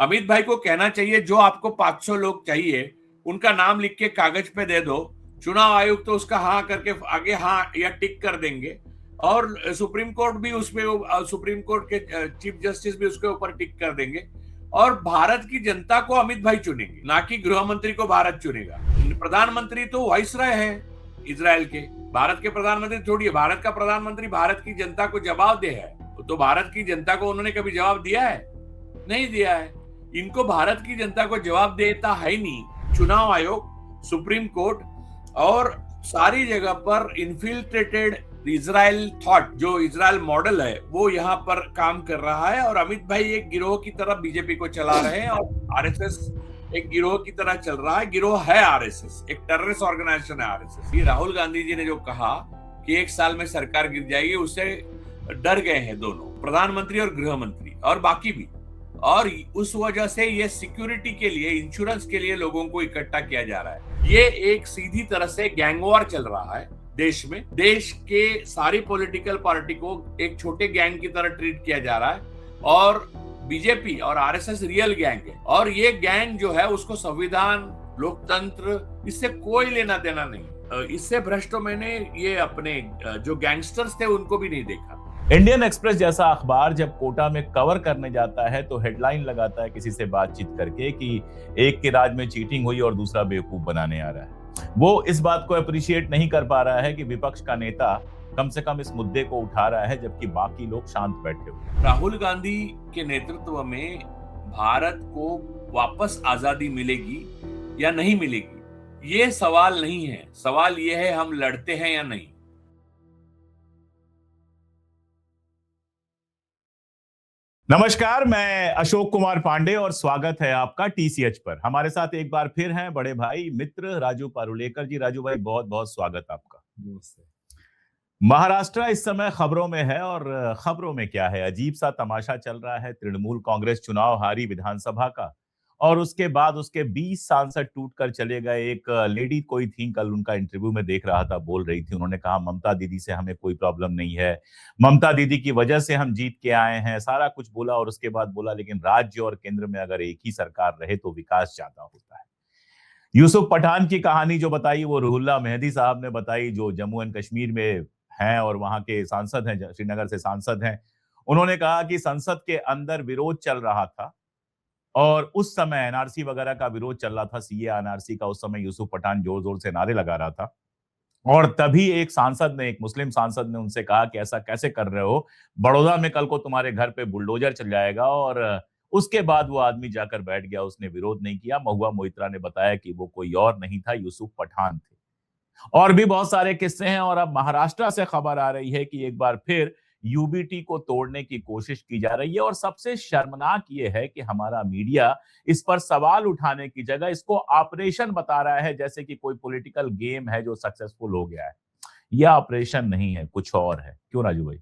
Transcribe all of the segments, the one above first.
अमित भाई को कहना चाहिए जो आपको 500 लोग चाहिए उनका नाम लिख के कागज पे दे दो, चुनाव आयोग तो उसका हाँ करके आगे हाँ या टिक कर देंगे, और सुप्रीम कोर्ट भी उसमें, सुप्रीम कोर्ट के चीफ जस्टिस भी उसके ऊपर टिक कर देंगे, और भारत की जनता को अमित भाई चुनेंगे, ना कि गृह मंत्री को भारत चुनेगा। प्रधानमंत्री तो वाइसराय है इजराइल के, भारत के प्रधानमंत्री थोड़ी है। भारत का प्रधानमंत्री भारत की जनता को जवाब दे है, तो भारत की जनता को उन्होंने कभी जवाब दिया है? नहीं दिया है। इनको भारत की जनता को जवाब देता है नहीं। चुनाव आयोग, सुप्रीम कोर्ट और सारी जगह पर इन्फिल्ट्रेटेड इजराइल थॉट, जो इजराइल मॉडल है, वो यहाँ पर काम कर रहा है। और अमित भाई एक गिरोह की तरह बीजेपी को चला रहे हैं, और आरएसएस एक गिरोह की तरह चल रहा है। गिरोह है आरएसएस, एक टेररिस्ट ऑर्गेनाइजेशन है आरएसएस। ये राहुल गांधी जी ने जो कहा कि 1 साल में सरकार गिर जाएगी, उससे डर गए हैं दोनों, प्रधानमंत्री और गृह मंत्री और बाकी भी। और उस वजह से ये सिक्योरिटी के लिए, इंश्योरेंस के लिए लोगों को इकट्ठा किया जा रहा है। ये एक सीधी तरह से गैंग वॉर चल रहा है देश में। देश के सारी पॉलिटिकल पार्टी को एक छोटे गैंग की तरह ट्रीट किया जा रहा है, और बीजेपी और आरएसएस रियल गैंग है। और ये गैंग जो है उसको संविधान, लोकतंत्र, इससे कोई लेना देना नहीं। इससे भ्रष्ट मैंने ये अपने जो गैंगस्टर्स थे उनको भी नहीं देखा। इंडियन एक्सप्रेस जैसा अखबार जब कोटा में कवर करने जाता है तो हेडलाइन लगाता है किसी से बातचीत करके कि एक के राज में चीटिंग हुई और दूसरा बेवकूफ बनाने आ रहा है। वो इस बात को अप्रिशिएट नहीं कर पा रहा है कि विपक्ष का नेता कम से कम इस मुद्दे को उठा रहा है, जबकि बाकी लोग शांत बैठे हुए। राहुल गांधी के नेतृत्व में भारत को वापस आजादी मिलेगी या नहीं मिलेगी, ये सवाल नहीं है। सवाल ये है हम लड़ते हैं या नहीं। नमस्कार, मैं अशोक कुमार पांडे और स्वागत है आपका टीसीएच पर। हमारे साथ एक बार फिर हैं बड़े भाई मित्र राजू पारुलेकर जी। राजू भाई, बहुत बहुत स्वागत आपका। नमस्ते। महाराष्ट्र इस समय खबरों में है, और खबरों में क्या है, अजीब सा तमाशा चल रहा है। तृणमूल कांग्रेस चुनाव हारी विधानसभा का, और उसके बाद उसके 20 सांसद टूट कर चले गए। एक लेडी कोई थी, कल उनका इंटरव्यू में देख रहा था, बोल रही थी, उन्होंने कहा ममता दीदी से हमें कोई प्रॉब्लम नहीं है, ममता दीदी की वजह से हम जीत के आए हैं, सारा कुछ बोला। और उसके बाद बोला लेकिन राज्य और केंद्र में अगर एक ही सरकार रहे तो विकास ज्यादा होता है। यूसुफ पठान की कहानी जो बताई वो रुहुल्ला मेहदी साहब ने बताई, जो जम्मू एंड कश्मीर में हैं और वहां के सांसद हैं, श्रीनगर से सांसद हैं। उन्होंने कहा कि संसद के अंदर विरोध चल रहा था, और उस समय एनआरसी वगैरह का विरोध चल रहा था, सीए एनआरसी का। उस समय यूसुफ पठान जोर जोर से नारे लगा रहा था, और तभी एक सांसद ने, एक मुस्लिम सांसद ने उनसे कहा कि ऐसा कैसे कर रहे हो, बड़ौदा में कल को तुम्हारे घर पे बुलडोजर चल जाएगा। और उसके बाद वो आदमी जाकर बैठ गया, उसने विरोध नहीं किया। महुआ मोइत्रा ने बताया कि वो कोई और नहीं था, यूसुफ पठान थे। और भी बहुत सारे किस्से हैं। और अब महाराष्ट्र से खबर आ रही है कि एक बार फिर यूबीटी को तोड़ने की कोशिश की जा रही है। और सबसे शर्मनाक ये है कि हमारा मीडिया इस पर सवाल उठाने की जगह इसको ऑपरेशन बता रहा है, जैसे कि कोई पॉलिटिकल गेम है जो सक्सेसफुल हो गया है। यह ऑपरेशन नहीं है, कुछ और है। क्यों राजू भाई?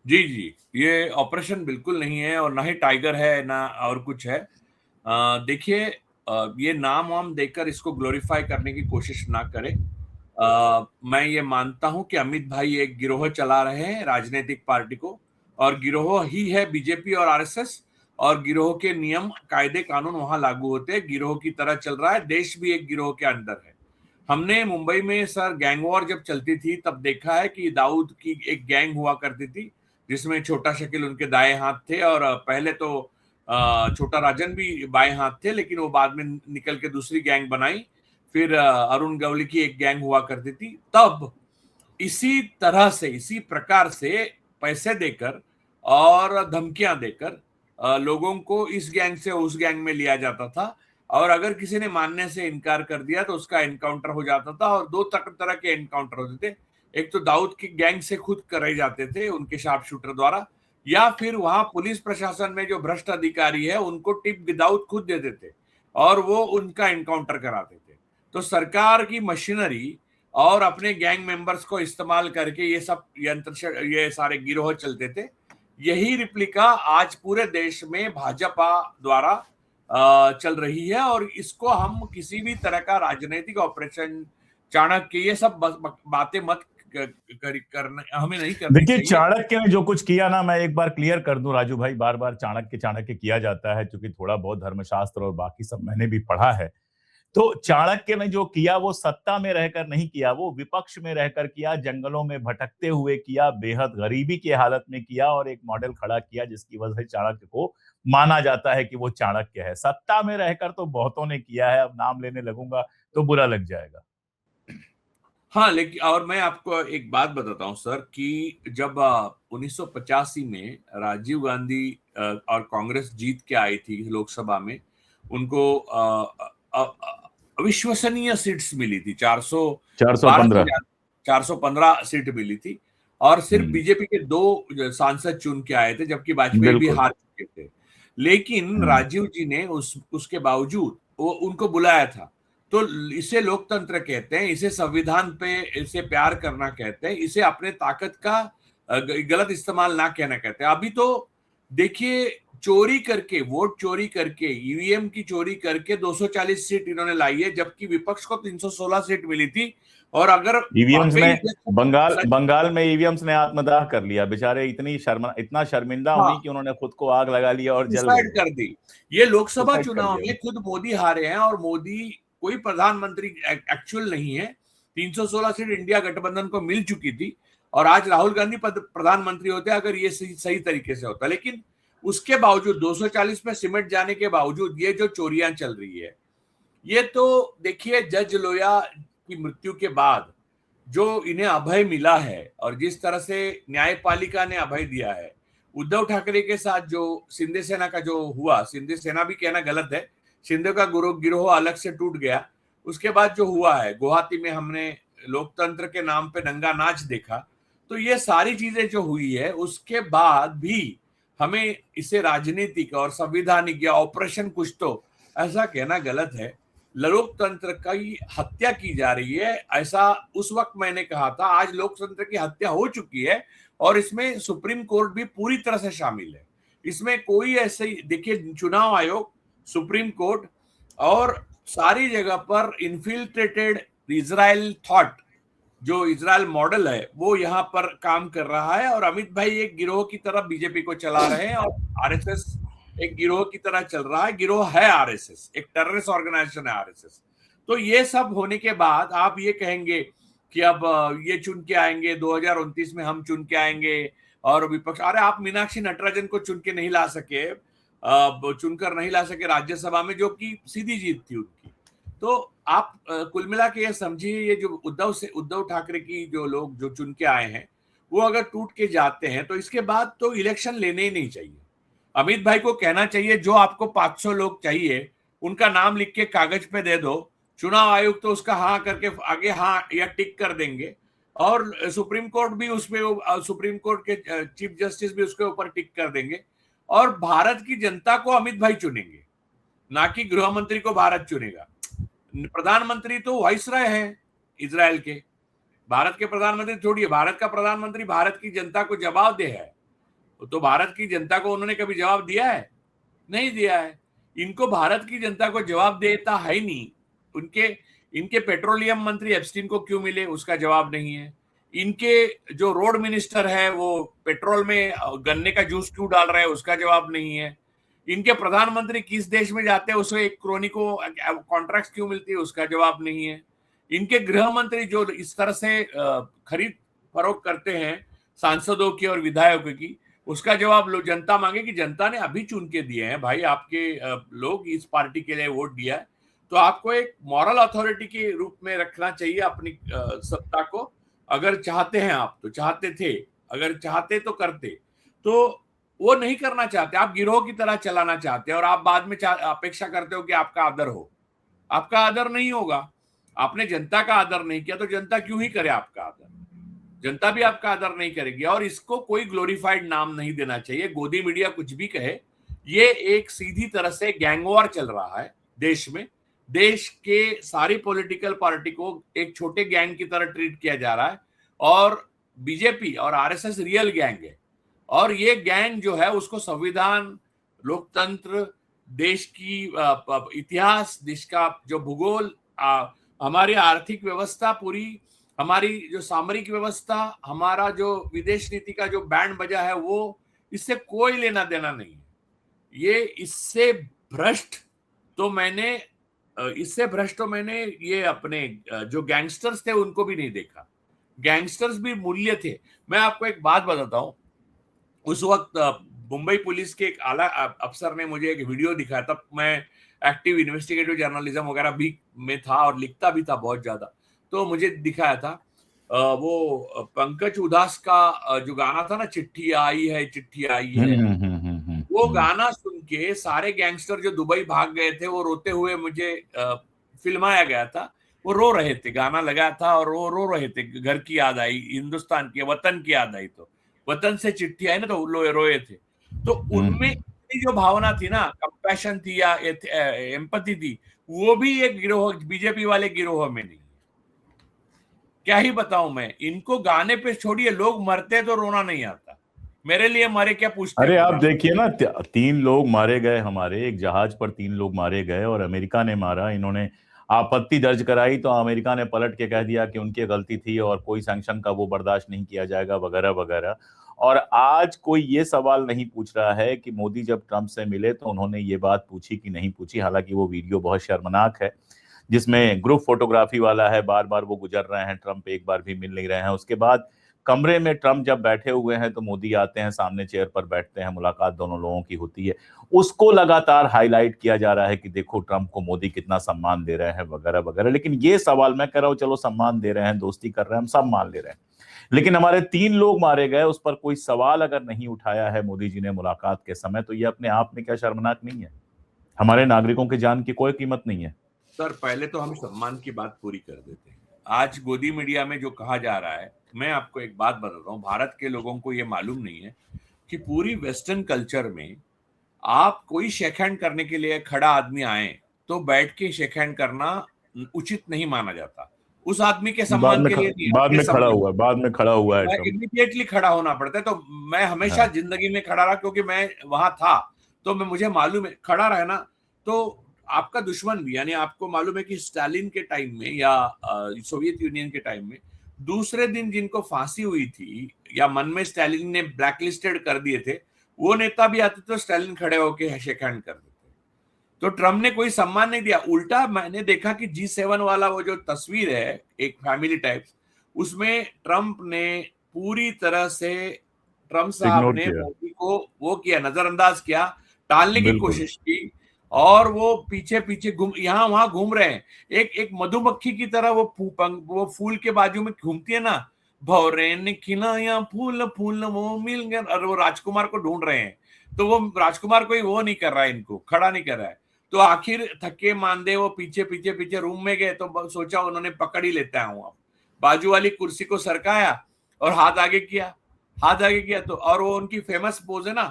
जी जी, ये ऑपरेशन बिल्कुल नहीं है, और ना ही टाइगर है ना और कुछ है। देखिए, ये नाम वाम देकर इसको ग्लोरीफाई करने की कोशिश ना करें। मैं ये मानता हूं कि अमित भाई एक गिरोह चला रहे हैं राजनीतिक पार्टी को, और गिरोह ही है बीजेपी और आरएसएस, और गिरोह के नियम कायदे कानून वहां लागू होते हैं। गिरोह की तरह चल रहा है, देश भी एक गिरोह के अंदर है। हमने मुंबई में सर गैंग वॉर जब चलती थी तब देखा है कि दाऊद की एक गैंग हुआ करती थी, जिसमें छोटा शकील उनके दाएं हाथ थे, और पहले तो छोटा राजन भी बाएं हाथ थे, लेकिन वो बाद में निकल के दूसरी गैंग बनाई। फिर अरुण गवली की एक गैंग हुआ करती थी। तब इसी तरह से, इसी प्रकार से पैसे देकर और धमकियां देकर लोगों को इस गैंग से उस गैंग में लिया जाता था, और अगर किसी ने मानने से इनकार कर दिया तो उसका एनकाउंटर हो जाता था। और दो तरह के एनकाउंटर होते थे, एक तो दाऊद की गैंग से खुद करे जाते थे उनके शार्प शूटर द्वारा, या फिर वहां पुलिस प्रशासन में जो भ्रष्ट अधिकारी है उनको टिप दाऊद खुद देते थे और वो उनका एनकाउंटर कराते थे। तो सरकार की मशीनरी और अपने गैंग मेंबर्स को इस्तेमाल करके ये सब यंत्र, ये सारे गिरोह चलते थे। यही रिप्लिका आज पूरे देश में भाजपा द्वारा चल रही है, और इसको हम किसी भी तरह का राजनीतिक ऑपरेशन, चाणक्य, ये सब बातें मत करना हमें नहीं करनी देखिए, चाहिए। चाणक्य ने जो कुछ किया ना, मैं एक बार क्लियर कर दूं राजू भाई, बार बार चाणक्य चाणक्य किया जाता है क्योंकि थोड़ा बहुत धर्मशास्त्र और बाकी सब मैंने भी पढ़ा है। तो चाणक्य ने जो किया वो सत्ता में रहकर नहीं किया, वो विपक्ष में रहकर किया, जंगलों में भटकते हुए किया, बेहद गरीबी की हालत में किया और एक मॉडल खड़ा किया जिसकी वजह से चाणक्य को माना जाता है कि वो चाणक्य है। सत्ता में रहकर तो बहुतों ने किया है, अब नाम लेने लगूंगा तो बुरा लग जाएगा। हाँ, लेकिन और मैं आपको एक बात बताता हूँ सर कि जब 1985 में राजीव गांधी और कांग्रेस जीत के आई थी लोकसभा में, उनको अविश्वसनीय सीट्स मिली थी, 412 से 415। ज्यादा, 415 सीट मिली थी। और सिर्फ बीजेपी के 2 सांसद चुन के आए थे, जबकि वाजपेयी भी बिल्कुल। हार चुके थे। लेकिन राजीव जी ने उसके बावजूद वो उनको बुलाया था। तो इसे लोकतंत्र कहते हैं, इसे संविधान पे इसे प्यार करना कहते हैं, इसे अपने ताकत का गलत इस्तेमाल ना कहना कहते हैं। अभी तो देखिए, चोरी करके, वोट चोरी करके, ईवीएम की चोरी करके 240 सीट इन्होंने लाई है, जबकि विपक्ष को 316 सीट मिली थी। और अगर ईवीएम्स वाकई ने बंगाल सच, बंगाल में ईवीएम्स ने आत्मदाह कर लिया, बेचारे इतना शर्मिंदा हाँ, हुई कि उन्होंने खुद को आग लगा लिया और जल सुसाइड गई। कर दी। ये लोकसभा सुसाइड कर चुनाव लिया। में खुद मोदी हारे हैं, और मोदी कोई प्रधानमंत्री एक्चुअल नहीं है। 316 सीट इंडिया गठबंधन को मिल चुकी थी, और आज राहुल गांधी प्रधानमंत्री होते अगर ये सही तरीके से होता। लेकिन उसके बावजूद 240 में सिमट जाने के बावजूद ये जो चोरियां चल रही है, ये तो देखिए, जज लोया की मृत्यु के बाद जो इन्हें अभय मिला है और जिस तरह से न्यायपालिका ने अभय दिया है, उद्धव ठाकरे के साथ जो शिंदे सेना का जो हुआ, शिंदे सेना भी कहना गलत है, शिंदे का गिरोह अलग से टूट गया। उसके बाद जो हुआ है गुवाहाटी में, हमने लोकतंत्र के नाम पे नंगा नाच देखा। तो ये सारी चीजें जो हुई है, उसके बाद भी हमें इसे राजनीतिक और संविधानिक या ऑपरेशन कुछ तो ऐसा कहना गलत है। लोकतंत्र की हत्या की जा रही है, ऐसा उस वक्त मैंने कहा था। आज लोकतंत्र की हत्या हो चुकी है, और इसमें सुप्रीम कोर्ट भी पूरी तरह से शामिल है। इसमें कोई ऐसे ही देखिए, चुनाव आयोग, सुप्रीम कोर्ट और सारी जगह पर इन्फिल्ट्रेटेड इजराइल थॉट, जो इजराइल मॉडल है, वो यहाँ पर काम कर रहा है। और अमित भाई एक गिरोह की तरह बीजेपी को चला रहे हैं, और आरएसएस एक गिरोह की तरह चल रहा है। गिरोह है आरएसएस, एक टेररिस्ट ऑर्गेनाइजेशन है आरएसएस। तो ये सब होने के बाद आप ये कहेंगे कि अब ये चुन के आएंगे 2029 में, हम चुन के आएंगे और विपक्ष, अरे आप मीनाक्षी नटराजन को चुन के नहीं ला सके, चुनकर नहीं ला सके राज्यसभा में, जो कि सीधी जीत थी उनकी। तो आप कुल मिला के ये समझिए, ये जो उद्धव ठाकरे की जो लोग जो चुन के आए हैं, वो अगर टूट के जाते हैं तो इसके बाद तो इलेक्शन लेने ही नहीं चाहिए। अमित भाई को कहना चाहिए, जो आपको 500 लोग चाहिए उनका नाम लिख के कागज पे दे दो, चुनाव आयोग तो उसका हाँ करके आगे हाँ या टिक कर देंगे, और सुप्रीम कोर्ट भी उसमें, सुप्रीम कोर्ट के चीफ जस्टिस भी उसके ऊपर टिक कर देंगे, और भारत की जनता को अमित भाई चुनेंगे, ना कि गृह मंत्री को भारत चुनेगा। प्रधानमंत्री तो वाइसराय हैं इजराइल के, भारत के प्रधानमंत्री थोड़ी है। भारत का प्रधानमंत्री भारत की जनता को जवाब दे है, तो भारत की जनता को उन्होंने कभी जवाब दिया है? नहीं दिया है। इनको भारत की जनता को जवाब देता है नहीं। इनके पेट्रोलियम मंत्री एप्स्टीन को क्यों मिले, उसका जवाब नहीं है। इनके जो रोड मिनिस्टर है वो पेट्रोल में गन्ने का जूस क्यों डाल रहे हैं, उसका जवाब नहीं है। इनके प्रधानमंत्री किस देश में जाते हैं, उसे एक क्रोनी को कॉन्ट्रैक्ट क्यों मिलती है, उसका जवाब नहीं है। इनके गृह मंत्री जो इस तरह से खरीद फरोख्त करते हैं सांसदों की और विधायकों की, उसका जवाब जनता मांगे कि जनता ने अभी चुन के दिए हैं भाई, आपके लोग इस पार्टी के लिए वोट दिया है, तो आपको एक मॉरल अथॉरिटी के रूप में रखना चाहिए अपनी सत्ता को। अगर चाहते हैं आप, तो चाहते थे, अगर चाहते तो करते, तो वो नहीं करना चाहते। आप गिरोह की तरह चलाना चाहते हैं, और आप बाद में अपेक्षा करते हो कि आपका आदर हो। आपका आदर नहीं होगा। आपने जनता का आदर नहीं किया, तो जनता क्यों ही करे आपका आदर? जनता भी आपका आदर नहीं करेगी। और इसको कोई ग्लोरीफाइड नाम नहीं देना चाहिए। गोदी मीडिया कुछ भी कहे, ये एक सीधी तरह से गैंग वॉर चल रहा है देश में। देश के सारी पॉलिटिकल पार्टी को एक छोटे गैंग की तरह ट्रीट किया जा रहा है, और बीजेपी और आरएसएस रियल गैंग है। और ये गैंग जो है, उसको संविधान, लोकतंत्र, देश की इतिहास, देश का जो भूगोल, हमारी आर्थिक व्यवस्था पूरी हमारी जो सामरिक व्यवस्था, हमारा जो विदेश नीति का जो बैंड बजा है, वो इससे कोई लेना देना नहीं है। ये इससे भ्रष्ट तो मैंने ये अपने जो गैंगस्टर्स थे उनको भी नहीं देखा। गैंगस्टर्स भी मूल्य थे। मैं आपको एक बात बताता हूं, उस वक्त मुंबई पुलिस के एक आला अफसर ने मुझे एक वीडियो दिखाया, तब मैं एक्टिव इन्वेस्टिगेटिव जर्नलिज्म वगैरह भी में था और लिखता भी था बहुत ज्यादा। तो मुझे दिखाया था वो पंकज उधास का जो गाना था ना, चिट्ठी आई है चिट्ठी आई है, वो गाना सुन के सारे गैंगस्टर जो दुबई भाग गए थे वो रोते हुए मुझे फिल्माया गया था। वो रो रहे थे, गाना लगा था और वो रो रहे थे, घर की याद आई, हिंदुस्तान की, वतन की याद आई, तो वतन से चिट्ठी आई ना, तो रोए थे। तो उनमें जो भावना थी ना, कंपैशन थी या एम्पैथी थी, वो भी एक गिरोह, बीजेपी वाले गिरोह में नहीं। क्या ही बताऊं मैं इनको, गाने पे छोड़िए, लोग मरते तो रोना नहीं आता। मेरे लिए मरे क्या पूछते अरे हैं आप वो। देखिए ना, 3 लोग मारे गए, हमारे एक जहाज पर 3 लोग मारे गए और अमेरिका ने मारा। इन्होंने आपत्ति दर्ज कराई तो अमेरिका ने पलट के कह दिया कि उनकी गलती थी और कोई सैंक्शन का वो बर्दाश्त नहीं किया जाएगा, वगैरह वगैरह। और आज कोई ये सवाल नहीं पूछ रहा है कि मोदी जब ट्रंप से मिले तो उन्होंने ये बात पूछी कि नहीं पूछी। हालांकि वो वीडियो बहुत शर्मनाक है, जिसमें ग्रुप फोटोग्राफी वाला है, बार बार वो गुजर रहे हैं, ट्रंप एक बार भी मिल नहीं रहे हैं। उसके बाद कमरे में ट्रंप जब बैठे हुए हैं तो मोदी आते हैं, सामने चेयर पर बैठते हैं, मुलाकात दोनों लोगों की होती है। उसको लगातार हाईलाइट किया जा रहा है कि देखो ट्रंप को मोदी कितना सम्मान दे रहे हैं, वगैरह वगैरह। लेकिन ये सवाल, मैं कह रहा हूं चलो सम्मान दे रहे हैं, दोस्ती कर रहे हैं, हम सब मान ले रहे हैं, लेकिन हमारे 3 लोग मारे गए, उस पर कोई सवाल अगर नहीं उठाया है मोदी जी ने मुलाकात के समय, तो ये अपने आप में क्या शर्मनाक नहीं है? हमारे नागरिकों की जान की कोई कीमत नहीं है? सर, पहले तो हम सम्मान की बात पूरी कर देते हैं। आज गोदी मीडिया में जो कहा जा रहा है, मैं आपको एक बात बताता हूँ, भारत के लोगों को ये मालूम नहीं है कि पूरी वेस्टर्न कल्चर में आप कोई शेक हैंड करने के लिए खड़ा आदमी आए तो बैठ के शेक हैंड करना उचित नहीं माना जाता। उस आदमी के सम्मान के लिए नहीं, बाद आपके में खड़ा सम्मान। हुआ, बाद में खड़ा हुआ है ट्रम्प। इमीडिएटली खड़ा होना पड़ता है। तो मैं हमेशा हाँ। जिंदगी में खड़ा रहा, क्योंकि मैं वहां था, तो मुझे मालूम है खड़ा रहना। तो आपका दुश्मन भी, यानी आपको मालूम है कि स्टालिन के टाइम में या सोवियत यूनियन के टाइम में दूसरे दिन जिनको फांसी हुई थी या मन में स्टालिन ने ब्लैकलिस्टेड कर दिए थे, वो नेता भी आते तो स्टालिन खड़े होके शेक हैंड कर देते। तो ट्रम्प ने कोई सम्मान नहीं दिया। उल्टा मैंने देखा कि G7 वाला वो जो तस्वीर है, एक फैमिली टाइप, उसमें ट्रम्प ने पूरी तरह से, ट्रम्प साहब इग्नोर ने किया। मोदी को वो किया, नजरअंदाज किया, टालने की बिल्कुल। कोशिश की। और वो पीछे पीछे घूम, यहां वहां घूम रहे हैं, एक एक मधुमक्खी की तरह। वो फूल के बाजू में घूमती है ना, भौरे ने खिलाया फूल फूल वो मिल गया, और वो राजकुमार को ढूंढ रहे हैं। तो वो राजकुमार कोई वो नहीं कर रहा है, इनको खड़ा नहीं कर रहा है। तो आखिर थके मांदे वो पीछे पीछे पीछे रूम में गए, तो सोचा उन्होंने पकड़ ही लेता हूं। अब बाजू वाली कुर्सी को सरकाया और हाथ आगे किया, हाथ आगे किया। तो और वो उनकी फेमस पोज है ना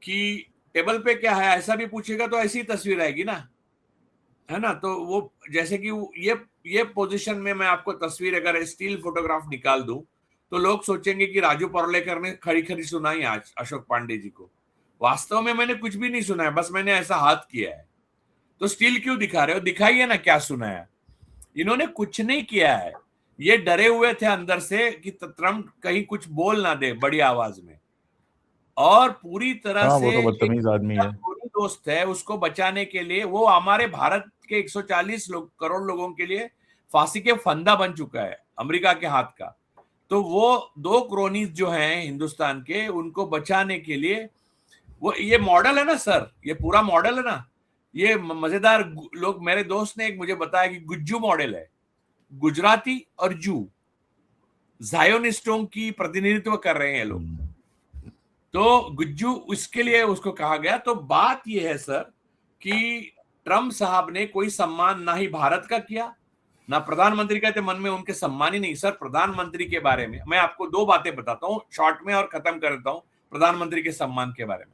कि टेबल पे क्या है ऐसा भी पूछेगा तो ऐसी तस्वीर आएगी ना, है ना। तो वो जैसे कि ये पोजीशन में मैं आपको तस्वीर अगर स्टील फोटोग्राफ निकाल दूं तो लोग सोचेंगे कि राजू परोलेकर ने खड़ी खड़ी सुनाई आज अशोक पांडे जी को। वास्तव में मैंने कुछ भी नहीं सुना है, बस मैंने ऐसा हाथ किया है। तो स्टील क्यों दिखा रहे हो, दिखाइए ना क्या सुना है। इन्होंने कुछ नहीं किया है, ये डरे हुए थे अंदर से कि ट्रम्प कहीं कुछ बोल ना दे बड़ी आवाज में। और पूरी तरह हाँ, से वो तो एक बदतमीज आदमी है। दोस्त है, उसको बचाने के लिए वो हमारे भारत के 140 करोड़ लोगों के लिए फांसी के फंदा बन चुका है, अमेरिका के हाथ का। तो वो 2 क्रोनीज जो हैं हिंदुस्तान के, उनको बचाने के लिए वो, ये मॉडल है ना सर, ये पूरा मॉडल है ना। ये मजेदार लोग, मेरे दोस्त ने एक मुझे बताया कि गुज्जू मॉडल है, गुजराती और जू जायोनिस्टों की प्रतिनिधित्व कर रहे हैं लोग। तो गुज्जू उसके लिए उसको कहा गया। तो बात यह है सर कि ट्रम्प साहब ने कोई सम्मान ना ही भारत का किया, ना प्रधानमंत्री का, तो मन में उनके सम्मान ही नहीं। सर, प्रधानमंत्री के बारे में मैं आपको 2 बातें बताता हूं शॉर्ट में और खत्म कर देता हूं प्रधानमंत्री के सम्मान के बारे में।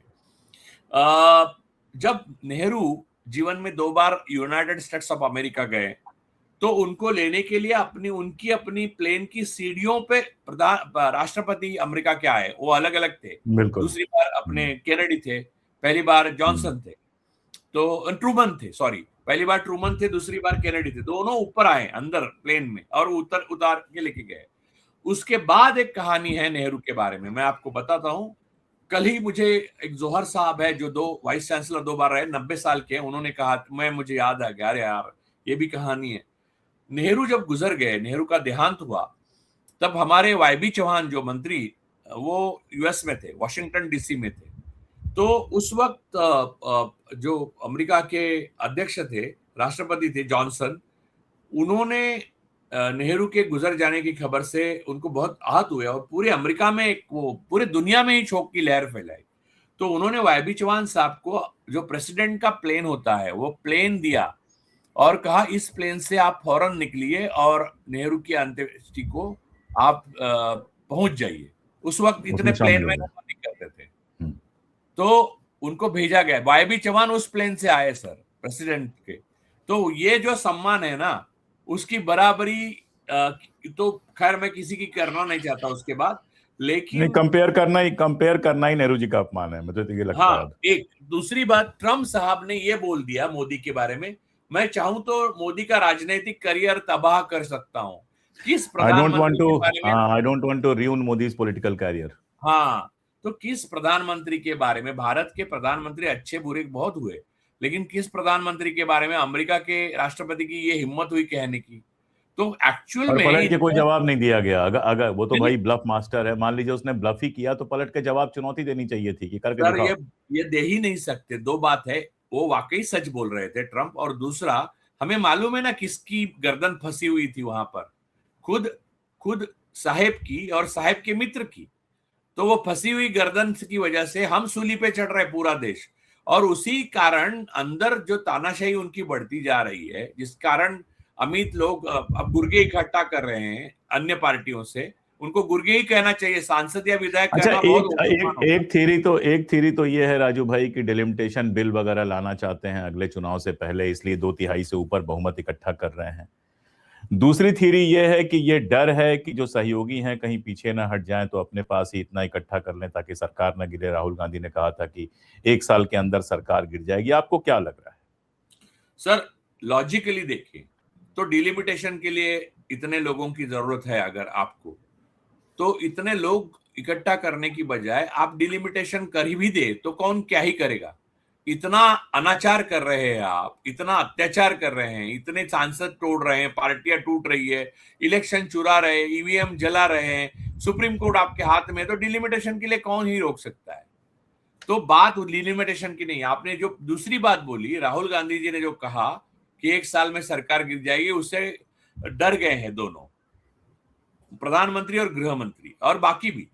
जब नेहरू जीवन में 2 बार यूनाइटेड स्टेट्स ऑफ अमेरिका गए, तो उनको लेने के लिए उनकी अपनी प्लेन की सीढ़ियों पे राष्ट्रपति अमेरिका के आए, वो अलग अलग थे। बिल्कुल। दूसरी बार अपने केनेडी थे, पहली बार जॉनसन थे, तो ट्रूमन थे, सॉरी, पहली बार ट्रूमन थे, दूसरी बार केनेडी थे, दोनों ऊपर आए अंदर प्लेन में और उतार के लेके गए। उसके बाद एक कहानी है नेहरू के बारे में, मैं आपको बताता हूं। कल ही मुझे एक जोहर साहब है जो वाइस चांसलर 2 बार रहे, 90 साल के, उन्होंने कहा, मुझे याद आ गया, अरे यार ये भी कहानी है। नेहरू जब गुजर गए, नेहरू का देहांत हुआ, तब हमारे वाईबी चौहान जो मंत्री, वो यूएस में थे, वॉशिंगटन डीसी में थे। तो उस वक्त जो अमेरिका के अध्यक्ष थे, राष्ट्रपति थे जॉनसन, उन्होंने नेहरू के गुजर जाने की खबर से उनको बहुत आहत हुए और पूरे अमेरिका में पूरे दुनिया में ही शोक की लहर फैलाई। तो उन्होंने वाईबी चौहान साहब को जो प्रेसिडेंट का प्लेन होता है वो प्लेन दिया और कहा इस प्लेन से आप फौरन निकलिए और नेहरू की अंत्येष्टि को आप पहुंच जाइए। उस वक्त इतने प्लेन में नहीं करते थे, तो उनको भेजा गया। वाईबी चौहान उस प्लेन से आए सर, प्रेसिडेंट के। तो ये जो सम्मान है ना, उसकी बराबरी तो खैर मैं किसी की करना नहीं चाहता उसके बाद, लेकिन कंपेयर करना ही नेहरू जी का अपमान है, मुझे तो ये लगता है। हाँ, एक दूसरी बात, ट्रम्प साहब ने ये बोल दिया मोदी के बारे में, मैं चाहूं तो मोदी का राजनीतिक करियर तबाह कर सकता हूं। किस प्रधानमंत्री के बारे में, I don't want to ruin मोदी's political career। हाँ, तो किस प्रधानमंत्री के बारे में, भारत के प्रधानमंत्री अच्छे बुरे बहुत हुए, लेकिन किस प्रधानमंत्री के बारे में अमेरिका के राष्ट्रपति की ये हिम्मत हुई कहने की? तो एक्चुअल में पलट के कोई जवाब नहीं दिया गया। अगर वो तो भाई ब्लफ मास्टर है, मान लीजिए उसने ब्लफ ही किया तो पलट के जवाब चुनौती देनी चाहिए थी कि करके दिखाओ। ये दे ही नहीं सकते। दो बात है, वो वाकई सच बोल रहे थे ट्रम्प, और दूसरा हमें मालूम है ना किसकी गर्दन फंसी हुई थी वहां पर, खुद साहेब की और साहेब के मित्र की। तो वो फंसी हुई गर्दन की वजह से हम सूली पे चढ़ रहे पूरा देश, और उसी कारण अंदर जो तानाशाही उनकी बढ़ती जा रही है, जिस कारण अमित लोग अब गुर्गे इकट्ठा कर रहे हैं अन्य पार्टियों से। उनको गुर्गे ही कहना चाहिए, सांसद या विधायक अच्छा, कहना बहुत एक थ्योरी तो ये है राजू भाई कि डिलिमिटेशन बिल वगैरह लाना चाहते हैं अगले चुनाव से पहले, इसलिए 2/3 से ऊपर बहुमत इकट्ठा कर रहे हैं। दूसरी थ्योरी ये है कि ये डर है कि जो सहयोगी हैं कहीं पीछे ना हट जाएं, तो अपने पास ही इतना इकट्ठा कर लें ताकि सरकार न गिरे। राहुल गांधी ने कहा था कि 1 साल के अंदर सरकार गिर जाएगी। आपको क्या लग रहा है? सर, लॉजिकली देखिए तो डिलिमिटेशन के लिए इतने लोगों की जरूरत है अगर आपको, तो इतने लोग इकट्ठा करने की बजाय आप डिलिमिटेशन कर ही भी दे तो कौन क्या ही करेगा। इतना अनाचार कर रहे हैं आप, इतना अत्याचार कर रहे हैं, इतने सांसद तोड़ रहे हैं, पार्टियां टूट रही है, इलेक्शन चुरा रहे हैं, ईवीएम जला रहे हैं, सुप्रीम कोर्ट आपके हाथ में, तो डिलिमिटेशन के लिए कौन ही रोक सकता है। तो बात डिलिमिटेशन की नहीं। आपने जो दूसरी बात बोली, राहुल गांधी जी ने जो कहा कि 1 साल में सरकार गिर जाएगी, उससे डर गए हैं दोनों, प्रधानमंत्री और गृह मंत्री और बाकी भी,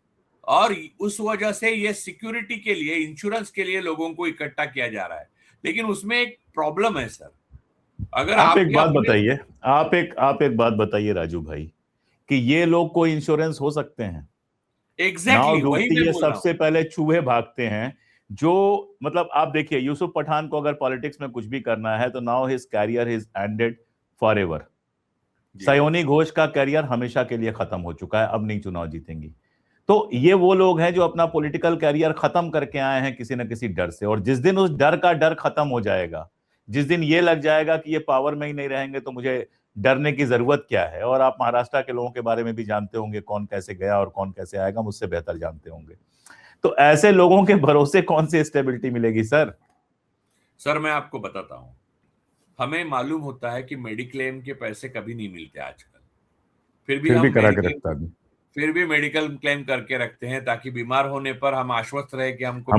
और उस वजह से ये सिक्योरिटी के लिए, इंश्योरेंस के लिए लोगों को इकट्ठा किया जा रहा है। लेकिन उसमें एक प्रॉब्लम है सर, अगर आप एक बात बताइए, आप एक बात बताइए राजू भाई, कि ये लोग कोई इंश्योरेंस हो सकते हैं? एग्जैक्टली वही मैं ये बोल रहा हूं। सबसे पहले चूहे भागते हैं, जो मतलब आप देखिए यूसुफ पठान को अगर पॉलिटिक्स में कुछ भी करना है तो now his career is ended forever. Sayoni Ghosh का कैरियर हमेशा के लिए खत्म हो चुका है, अब नहीं चुनाव जीतेंगी। तो ये वो लोग हैं जो अपना पॉलिटिकल कैरियर खत्म करके आए हैं किसी न किसी डर से, और जिस दिन उस डर खत्म हो जाएगा, जिस दिन ये लग जाएगा कि ये पावर में ही नहीं रहेंगे तो मुझे डरने की जरूरत क्या है। और आप महाराष्ट्र के लोगों के बारे में भी जानते होंगे, कौन कैसे गया और कौन कैसे आएगा, मुझसे बेहतर जानते होंगे। तो ऐसे लोगों के भरोसे कौन सी स्टेबिलिटी मिलेगी सर? सर मैं आपको बताता हूं, हमें मालूम होता है कि मेडिक्लेम के पैसे कभी नहीं मिलते आजकल, फिर भी मेडिकल क्लेम करके रखते हैं ताकि बीमार होने पर हम आश्वस्त रहे कि हमको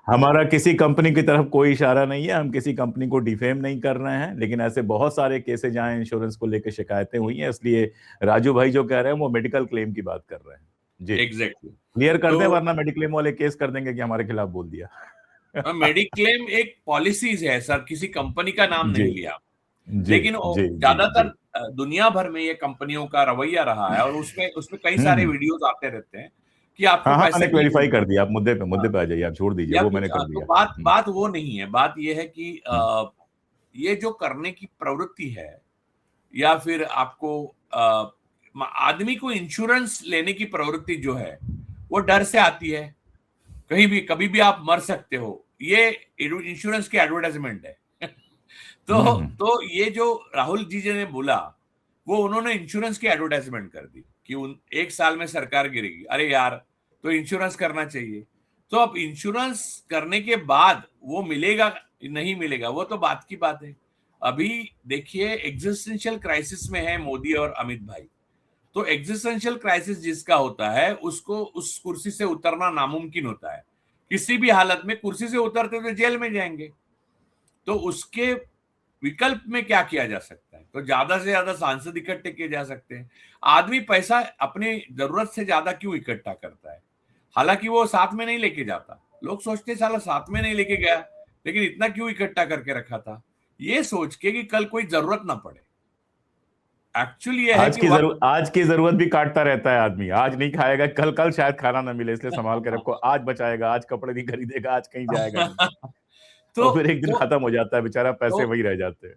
हमारा किसी कंपनी की तरफ कोई इशारा नहीं है, हम किसी कंपनी को डिफेम नहीं कर रहे हैं, लेकिन ऐसे बहुत सारे केसेस जहां इंश्योरेंस को लेकर शिकायतें हुई हैं, इसलिए राजू भाई जो कह रहे हैं वो मेडिकल क्लेम की बात कर रहे हैं। जी एग्जैक्टली क्लियर कर दें, वरना मेडिक्लेम वाले केस कर देंगे कि हमारे खिलाफ बोल दिया। मेडिक्लेम एक पॉलिसीज है सर, किसी कंपनी का नाम नहीं लिया, लेकिन ज्यादातर दुनिया भर में ये कंपनियों का रवैया रहा है, और उसमें कई सारे वीडियोस आते रहते हैं कि आपको पैसे क्लैरिफाई कर दिया। आप मुद्दे पे आ जाइए, आप छोड़ दीजिए, वो मैंने कर दिया। तो बात वो नहीं है, बात ये है कि ये जो करने की प्रवृत्ति है, या फिर आपको आदमी को इंश्योरेंस लेने की प्रवृत्ति जो है वो डर से आती है। कभी भी आप मर सकते हो, ये इंश्योरेंस की एडवर्टाइजमेंट है। तो ये जो राहुल जी ने बोला, वो उन्होंने इंश्योरेंस की एडवर्टाइजमेंट कर दी कि 1 साल में सरकार गिरेगी। अरे यार, तो इंश्योरेंस करना चाहिए। तो अब इंश्योरेंस करने के बाद वो मिलेगा नहीं मिलेगा, वो तो बात की बात है। अभी देखिए, एग्जिस्टेंशियल क्राइसिस में है मोदी और अमित भाई। तो एग्जिस्टेंशियल क्राइसिस जिसका होता है, उसको उस कुर्सी से उतरना नामुमकिन होता है। किसी भी हालत में कुर्सी से उतरते हुए जेल में जाएंगे। तो उसके विकल्प में क्या किया जा सकता है? तो ज्यादा से ज्यादा सांसद इकट्ठे किए जा सकते हैं। आदमी पैसा अपनी जरूरत से ज्यादा क्यों इकट्ठा करता है? हालांकि वो साथ में नहीं लेके जाता। लोग सोचते साला साथ में नहीं लेके गया, लेकिन इतना क्यों इकट्ठा करके रखा था? ये सोच के कि कल कोई जरूरत ना पड़े। एक्चुअली ये है कि आज की जरूरत भी काटता रहता है आदमी। आज नहीं खाएगा, कल कल शायद खाना ना मिले, इसलिए संभाल के रखो। आज बचाएगा, आज कपड़े नहीं खरीदेगा, आज कहीं जाएगा नहीं। तो और फिर एक दिन खत्म हो जाता है बेचारा, पैसे तो वही रह जाते हैं।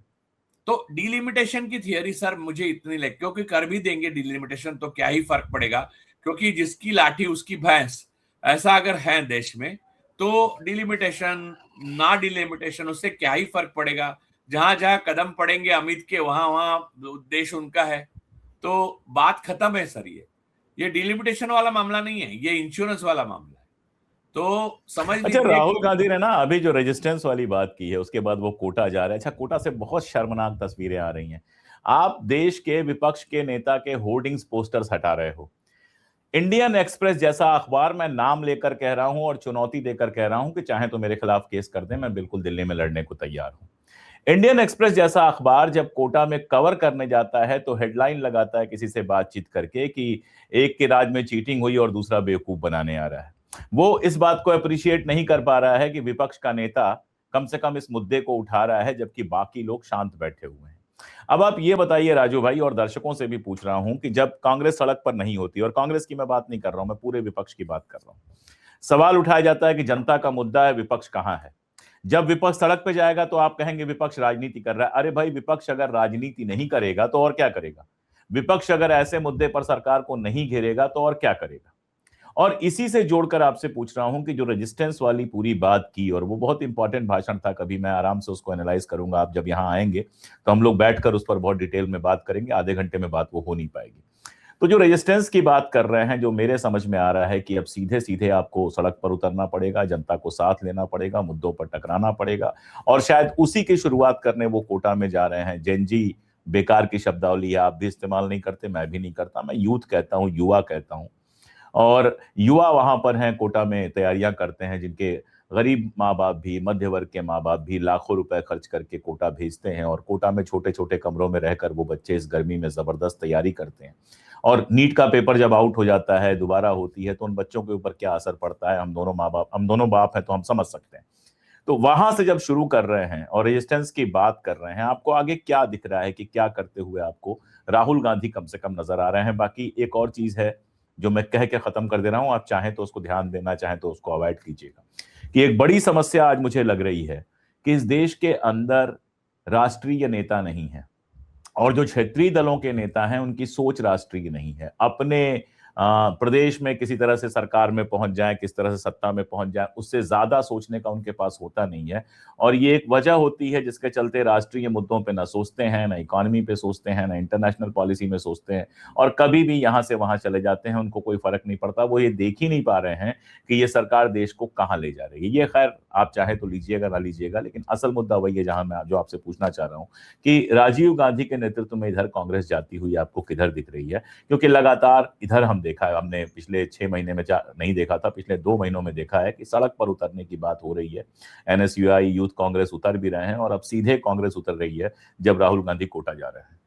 तो डिलिमिटेशन की थियरी सर मुझे इतनी लग, क्योंकि कर भी देंगे डिलिमिटेशन तो क्या ही फर्क पड़ेगा, क्योंकि जिसकी लाठी उसकी भैंस, ऐसा अगर है देश में, तो डिलिमिटेशन ना डिलिमिटेशन उससे क्या ही फर्क पड़ेगा। जहां जहां कदम पड़ेंगे अमित के, वहां वहां देश उनका है। तो बात खत्म है सर। ये डिलिमिटेशन वाला मामला नहीं है, ये इंश्योरेंस वाला मामला है। तो समझ अच्छा, लीजिए राहुल कि गांधी ने ना अभी जो रेजिस्टेंस वाली बात की है, उसके बाद वो कोटा जा रहे हैं। अच्छा, कोटा से बहुत शर्मनाक तस्वीरें आ रही हैं। आप देश के विपक्ष के नेता के होर्डिंग्स, पोस्टर्स हटा रहे हो। इंडियन एक्सप्रेस जैसा अखबार, मैं नाम लेकर कह रहा हूं और चुनौती देकर कह रहा हूं कि चाहे तो मेरे खिलाफ केस कर दें, मैं बिल्कुल दिल्ली में लड़ने को तैयार हूं। इंडियन एक्सप्रेस जैसा अखबार जब कोटा में कवर करने जाता है तो हेडलाइन लगाता है किसी से बातचीत करके कि एक के राज में चीटिंग हुई और दूसरा बेवकूफ बनाने आ रहा है। वो इस बात को अप्रिशिएट नहीं कर पा रहा है कि विपक्ष का नेता कम से कम इस मुद्दे को उठा रहा है, जबकि बाकी लोग शांत बैठे हुए हैं। अब आप ये बताइए राजू भाई, और दर्शकों से भी पूछ रहा हूं कि जब कांग्रेस सड़क पर नहीं होती, और कांग्रेस की मैं बात नहीं कर रहा हूं, मैं पूरे विपक्ष की बात कर रहा हूं, सवाल उठाया जाता है कि जनता का मुद्दा है, विपक्ष कहां है। जब विपक्ष सड़क पे जाएगा तो आप कहेंगे विपक्ष राजनीति कर रहा है। अरे भाई, विपक्ष अगर राजनीति नहीं करेगा तो और क्या करेगा? विपक्ष अगर ऐसे मुद्दे पर सरकार को नहीं घेरेगा तो और क्या करेगा? और इसी से जोड़कर आपसे पूछ रहा हूं कि जो रेजिस्टेंस वाली पूरी बात की, और वो बहुत इंपॉर्टेंट भाषण था, कभी मैं आराम से उसको एनालाइज करूंगा। आप जब यहां आएंगे तो हम लोग बैठकर उस पर बहुत डिटेल में बात करेंगे। आधे घंटे में बात वो हो नहीं पाएगी। तो जो रेजिस्टेंस की बात कर रहे हैं, जो मेरे समझ में आ रहा है कि अब सीधे सीधे आपको सड़क पर उतरना पड़ेगा, जनता को साथ लेना पड़ेगा, मुद्दों पर टकराना पड़ेगा, और शायद उसी की शुरुआत करने वो कोटा में जा रहे हैं। जेनजी बेकार की शब्दावली है, आप भी इस्तेमाल नहीं करते, मैं भी नहीं करता, मैं यूथ कहता हूं, युवा कहता हूं। और युवा वहां पर हैं, कोटा में तैयारियां करते हैं, जिनके गरीब माँ बाप भी, मध्य वर्ग के माँ बाप भी लाखों रुपए खर्च करके कोटा भेजते हैं, और कोटा में छोटे छोटे कमरों में रहकर वो बच्चे इस गर्मी में जबरदस्त तैयारी करते हैं। और नीट का पेपर जब आउट हो जाता है, दोबारा होती है, तो उन बच्चों के ऊपर क्या असर पड़ता है, हम दोनों बाप हैं तो हम समझ सकते हैं। तो वहां से जब शुरू कर रहे हैं और रेजिस्टेंस की बात कर रहे हैं, आपको आगे क्या दिख रहा है कि क्या करते हुए आपको राहुल गांधी कम से कम नजर आ रहे हैं? बाकी एक और चीज है जो मैं कह के खत्म कर दे रहा हूं, आप चाहें तो उसको ध्यान देना, चाहें तो उसको अवॉइड कीजिएगा, कि एक बड़ी समस्या आज मुझे लग रही है कि इस देश के अंदर राष्ट्रीय नेता नहीं है, और जो क्षेत्रीय दलों के नेता हैं उनकी सोच राष्ट्रीय नहीं है। अपने प्रदेश में किसी तरह से सरकार में पहुंच जाए, किस तरह से सत्ता में पहुंच जाए, उससे ज्यादा सोचने का उनके पास होता नहीं है। और ये एक वजह होती है जिसके चलते राष्ट्रीय मुद्दों पे ना सोचते हैं, ना इकोनॉमी पे सोचते हैं, ना इंटरनेशनल पॉलिसी में सोचते हैं, और कभी भी यहां से वहां चले जाते हैं, उनको कोई फर्क नहीं पड़ता। वो ये देख ही नहीं पा रहे हैं कि ये सरकार देश को कहां ले जा रही है। ये खैर आप चाहे तो लीजिएगा, ना लीजिएगा, लेकिन असल मुद्दा वही है जहां मैं जो आपसे पूछना चाह रहा हूं कि राजीव गांधी के नेतृत्व में इधर कांग्रेस जाती हुई आपको किधर दिख रही है? क्योंकि लगातार इधर देखा है, हमने पिछले 6 महीने में नहीं देखा था, पिछले 2 महीनों में देखा है कि सड़क पर उतरने की बात हो रही है। एनएसयूआई, यूथ कांग्रेस उतर भी रहे हैं, और अब सीधे कांग्रेस उतर रही है जब राहुल गांधी कोटा जा रहे हैं।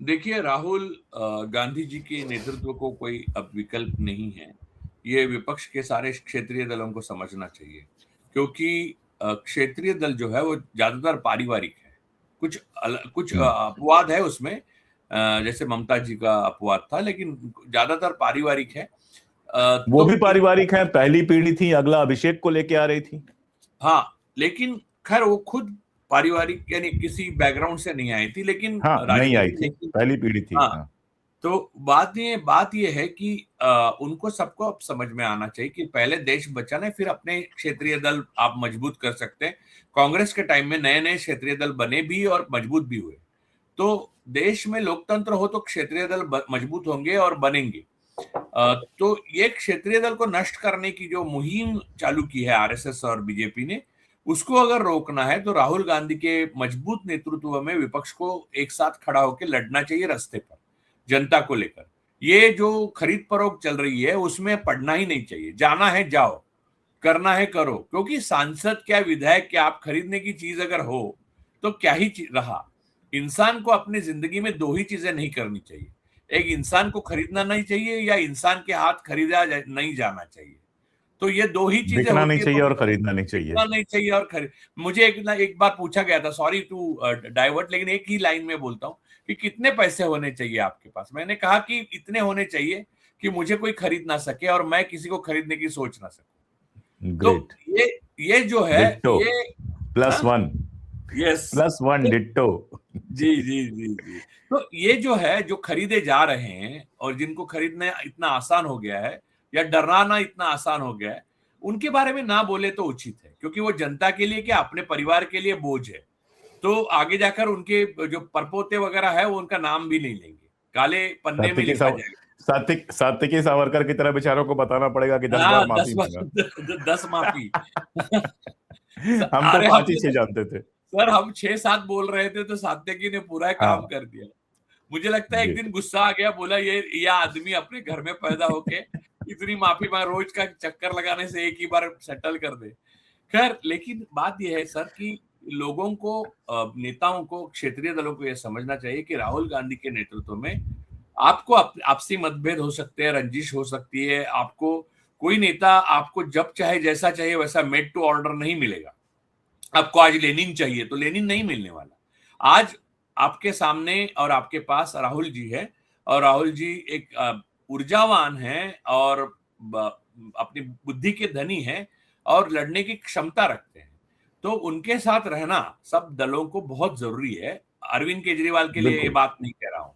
देखिए, राहुल गांधी जी के नेतृत्व को कोई अब विकल्प नहीं है। ये विपक्ष के सारे क्षेत्रीय दलों को समझना चाहिए, क्योंकि क्षेत्रीय दल जो है वो ज्यादातर पारिवारिक है। कुछ अपवाद है उसमें, जैसे ममता जी का अपवाद था, लेकिन ज्यादातर पारिवारिक है। वो तो भी पारिवारिक है, पहली पीढ़ी थी, अगला अभिषेक को लेके आ रही थी। हाँ, लेकिन खैर वो खुद पारिवारिक यानी किसी बैकग्राउंड से नहीं आई थी, लेकिन हाँ, नहीं आई थी, लेकिन पहली पीढ़ी थी। हाँ, हाँ। तो बात ये है कि उनको सबको अब समझ में आना चाहिए कि पहले देश बचाना है, फिर अपने क्षेत्रीय दल आप मजबूत कर सकते हैं। कांग्रेस के टाइम में नए नए क्षेत्रीय दल बने भी और मजबूत भी हुए। तो देश में लोकतंत्र हो तो क्षेत्रीय दल मजबूत होंगे और बनेंगे। तो ये क्षेत्रीय दल को नष्ट करने की जो मुहिम चालू की है आरएसएस और बीजेपी ने, उसको अगर रोकना है तो राहुल गांधी के मजबूत नेतृत्व में विपक्ष को एक साथ खड़ा होकर लड़ना चाहिए रास्ते पर, जनता को लेकर। ये जो खरीद फरोख्त चल रही है उसमें पड़ना ही नहीं चाहिए। जाना है जाओ, करना है करो, क्योंकि सांसद क्या विधायक क्या आप खरीदने की चीज अगर हो तो क्या ही रहा। इंसान को अपनी जिंदगी में दो ही चीजें नहीं करनी चाहिए, एक इंसान को खरीदना नहीं चाहिए या इंसान के हाथ खरीदा नहीं जाना चाहिए। तो ये दो ही चीजें बिकना नहीं होती है। चाहिए तो और खरीदना नहीं चाहिए। बिकना नहीं चाहिए और खरीद। मुझे एक बार पूछा गया था, सॉरी टू डाइवर्ट, लेकिन एक ही लाइन में बोलता हूँ कि कितने पैसे होने चाहिए आपके पास। मैंने कहा कि इतने होने चाहिए कि मुझे कोई खरीद ना सके और मैं किसी को खरीदने की सोच ना सकूं। तो ग्रेट। ये जो है डिट्टो। ये +1। Yes +1 ditto. जी जी जी जी। तो ये जो है, जो खरीदे जा रहे हैं और जिनको खरीदना इतना आसान हो गया है या डराना इतना आसान हो गया है, उनके बारे में ना बोले तो उचित है, क्योंकि वो जनता के लिए क्या अपने परिवार के लिए बोझ है। तो आगे जाकर उनके जो परपोते वगैरह है वो उनका नाम भी नहीं लेंगे, काले पन्ने में लिखा जाएगा। सात्विकी सावरकर की तरह बेचारों को बताना पड़ेगा कि 10 बार हाँ, माफी मांगा। 10 माफी। हम तो अरे 5 ही 6 जानते थे। सर हम 6-7 बोल रहे थे तो सात्यकी ने पूरा काम हाँ कर दिया। मुझे लगता है एक दिन ग्रेट। गुस्सा आ गया, बोला ये आदमी अपने घर में पैदा होके इतनी माफी मांग, रोज का चक्कर लगाने से एक ही बार सेटल कर दे। खैर, लेकिन बात यह है सर कि लोगों को, नेताओं को, क्षेत्रीय दलों को यह समझना चाहिए कि राहुल गांधी के नेतृत्व में आपको आपसी मतभेद हो सकते हैं, रंजिश हो सकती है, आपको कोई नेता आपको जब चाहे जैसा चाहिए वैसा मेड टू ऑर्डर नहीं मिलेगा। आपको आज लेनिन चाहिए तो लेनिन नहीं मिलने वाला। आज आपके सामने और आपके पास राहुल जी है, और राहुल जी एक ऊर्जावान है और अपनी बुद्धि के धनी है और लड़ने की क्षमता रखते हैं। तो उनके साथ रहना सब दलों को बहुत जरूरी है। अरविंद केजरीवाल के लिए ये बिल्कुल। बात नहीं कह रहा हूं,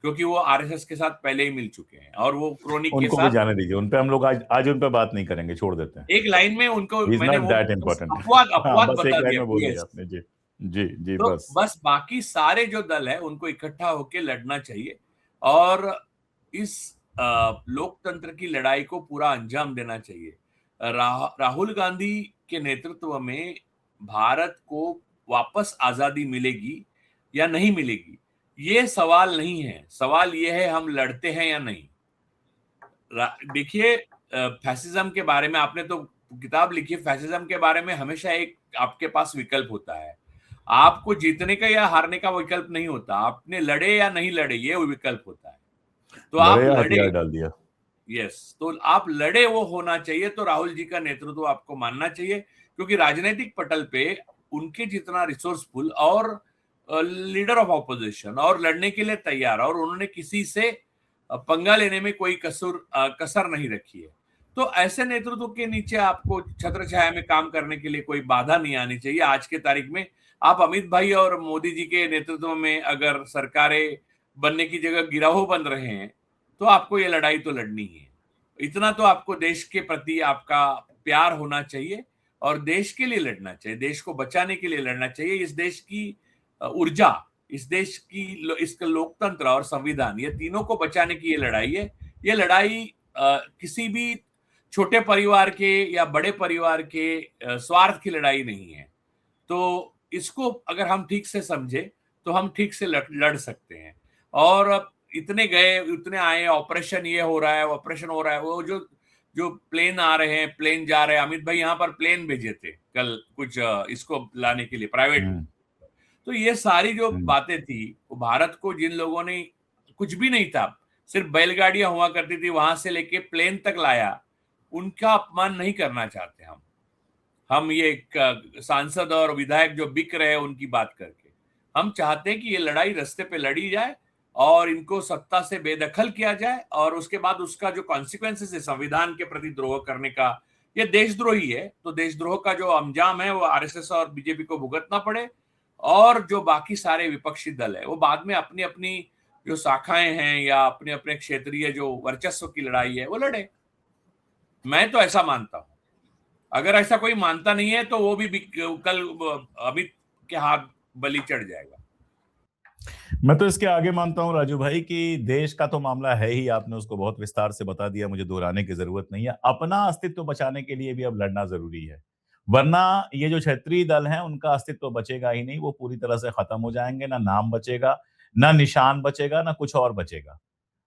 क्योंकि वो आरएसएस के साथ पहले ही मिल चुके हैं और वो क्रोनिक के उनको भी साथ जाने दीजिए, उन पे हम लोग आज उन पे बात नहीं करेंगे, छोड़ देते हैं। एक लाइन में उनको ही इज मैंने नॉट वो दैट इम्पोर्टेंट। अपवाद हाँ अपवाद बस एक बता लाइन दिया। में बोल दिया यस। आपने जी। जी जी तो बस। बस बाकी सारे जो दल है उनको इकट्ठा होकर लड़ना चाहिए और इस लोकतंत्र की लड़ाई को पूरा अंजाम देना चाहिए। राहुल गांधी के नेतृत्व में भारत को वापस आजादी मिलेगी या नहीं मिलेगी, ये सवाल नहीं है। सवाल ये है हम लड़ते हैं या नहीं। देखिए, फैसिज्म के बारे में आपने तो किताब लिखी है, फैसिज्म के बारे में हमेशा एक आपके पास विकल्प होता है। आपको जीतने का या हारने का विकल्प नहीं होता, आपने लड़े या नहीं लड़े ये विकल्प होता है। तो आप लड़े या लड़े। हथियार डाल दिया। यस, तो आप लड़े वो होना चाहिए। तो राहुल जी का नेतृत्व आपको मानना चाहिए, क्योंकि राजनीतिक पटल पे उनके जितना रिसोर्सफुल और लीडर ऑफ ऑपोजिशन और लड़ने के लिए तैयार, और उन्होंने किसी से पंगा लेने में कोई कसर नहीं रखी है। तो ऐसे नेतृत्व के नीचे आपको छत्र छाया में काम करने के लिए कोई बाधा नहीं आनी चाहिए। आज के तारीख में आप अमित भाई और मोदी जी के नेतृत्व में अगर सरकारें बनने की जगह गिरोह बन रहे हैं तो आपको ये लड़ाई तो लड़नी ही है। इतना तो आपको देश के प्रति आपका प्यार होना चाहिए और देश के लिए लड़ना चाहिए, देश को बचाने के लिए लड़ना चाहिए। इस देश की ऊर्जा, इस देश की इसका लोकतंत्र और संविधान, ये तीनों को बचाने की ये लड़ाई है। ये लड़ाई किसी भी छोटे परिवार के या बड़े परिवार के स्वार्थ की लड़ाई नहीं है। तो इसको अगर हम ठीक से समझे तो हम ठीक से लड़ सकते हैं। और इतने गए उतने आए, ऑपरेशन ये हो रहा है, ऑपरेशन हो रहा है, वो जो जो प्लेन आ रहे हैं, प्लेन जा रहे हैं। अमित भाई यहाँ पर प्लेन भेजे थे कल कुछ इसको लाने के लिए प्राइवेट। तो ये सारी जो बातें थी, वो भारत को जिन लोगों ने कुछ भी नहीं था, सिर्फ बैलगाड़ियां हुआ करती थी, वहां से लेके प्लेन तक लाया, उनका अपमान नहीं करना चाहते हम ये सांसद और विधायक जो बिक रहे हैं उनकी बात करके। हम चाहते हैं कि ये लड़ाई रास्ते पे लड़ी जाए और इनको सत्ता से बेदखल किया जाए, और उसके बाद उसका जो कॉन्सिक्वेंसेस है संविधान के प्रति द्रोह करने का, ये देशद्रोही है। तो देशद्रोह का जो अंजाम है वो आरएसएस और बीजेपी को भुगतना पड़े, और जो बाकी सारे विपक्षी दल है वो बाद में अपनी अपनी जो शाखाएं हैं या अपने अपने क्षेत्रीय जो वर्चस्व की लड़ाई है वो लड़े। मैं तो ऐसा मानता हूं। अगर ऐसा कोई मानता नहीं है तो वो भी कल अमित के हाथ बलि चढ़ जाएगा। मैं तो इसके आगे मानता हूं राजू भाई कि देश का तो मामला है ही, आपने उसको बहुत विस्तार से बता दिया, मुझे दोहराने की जरूरत नहीं है। अपना अस्तित्व बचाने के लिए भी अब लड़ना जरूरी है, वरना ये जो क्षेत्रीय दल हैं उनका अस्तित्व बचेगा ही नहीं, वो पूरी तरह से खत्म हो जाएंगे। ना नाम बचेगा, ना निशान बचेगा, ना कुछ और बचेगा।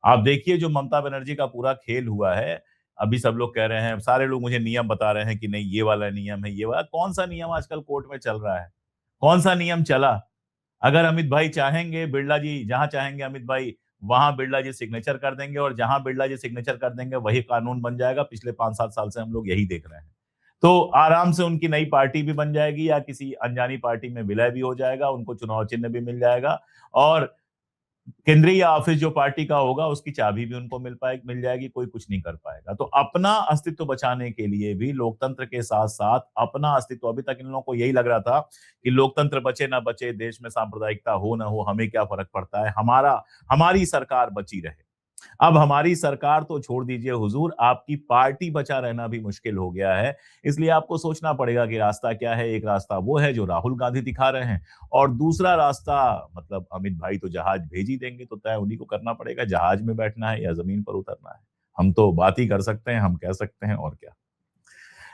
आप देखिए जो ममता बनर्जी का पूरा खेल हुआ है, अभी सब लोग कह रहे हैं, सारे लोग मुझे नियम बता रहे हैं कि नहीं ये वाला नियम है, ये वाला कौन सा नियम आजकल कोर्ट में चल रहा है? कौन सा नियम चला? अगर अमित भाई चाहेंगे, बिरला जी जहां चाहेंगे अमित भाई वहां बिरला जी सिग्नेचर कर देंगे, और जहां बिरला जी सिग्नेचर कर देंगे वही कानून बन जाएगा। पिछले 5-7 साल से हम लोग यही देख रहे हैं। तो आराम से उनकी नई पार्टी भी बन जाएगी, या किसी अनजानी पार्टी में विलय भी हो जाएगा, उनको चुनाव चिन्ह भी मिल जाएगा, और केंद्रीय ऑफिस जो पार्टी का होगा उसकी चाबी भी उनको मिल जाएगी। कोई कुछ नहीं कर पाएगा। तो अपना अस्तित्व बचाने के लिए भी लोकतंत्र के साथ साथ अपना अस्तित्व, अभी तक इन लोगों को यही लग रहा था कि लोकतंत्र बचे ना बचे, देश में सांप्रदायिकता हो ना हो, हमें क्या फर्क पड़ता है, हमारी सरकार बची रहे। अब हमारी सरकार तो छोड़ दीजिए हुजूर, आपकी पार्टी बचा रहना भी मुश्किल हो गया है। इसलिए आपको सोचना पड़ेगा कि रास्ता क्या है। एक रास्ता वो है जो राहुल गांधी दिखा रहे हैं, और दूसरा रास्ता मतलब अमित भाई तो जहाज भेज ही देंगे, तो तय उन्हीं को करना पड़ेगा, जहाज में बैठना है या जमीन पर उतरना है। हम तो बात ही कर सकते हैं, हम कह सकते हैं, और क्या।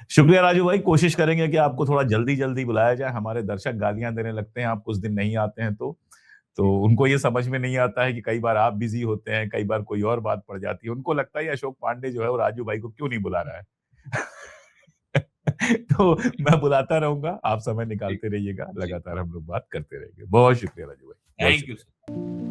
शुक्रिया राजू भाई, कोशिश करेंगे कि आपको थोड़ा जल्दी जल्दी बुलाया जाए। हमारे दर्शक गालियां देने लगते हैं आप कुछ दिन नहीं आते हैं तो उनको ये समझ में नहीं आता है कि कई बार आप बिजी होते हैं, कई बार कोई और बात पड़ जाती है। उनको लगता है अशोक पांडे जो है वो राजू भाई को क्यों नहीं बुला रहा है। तो मैं बुलाता रहूंगा, आप समय निकालते रहिएगा, लगातार हम लोग बात करते रहेंगे। बहुत शुक्रिया राजू भाई, बहुत थैंक यू शुक्रिया।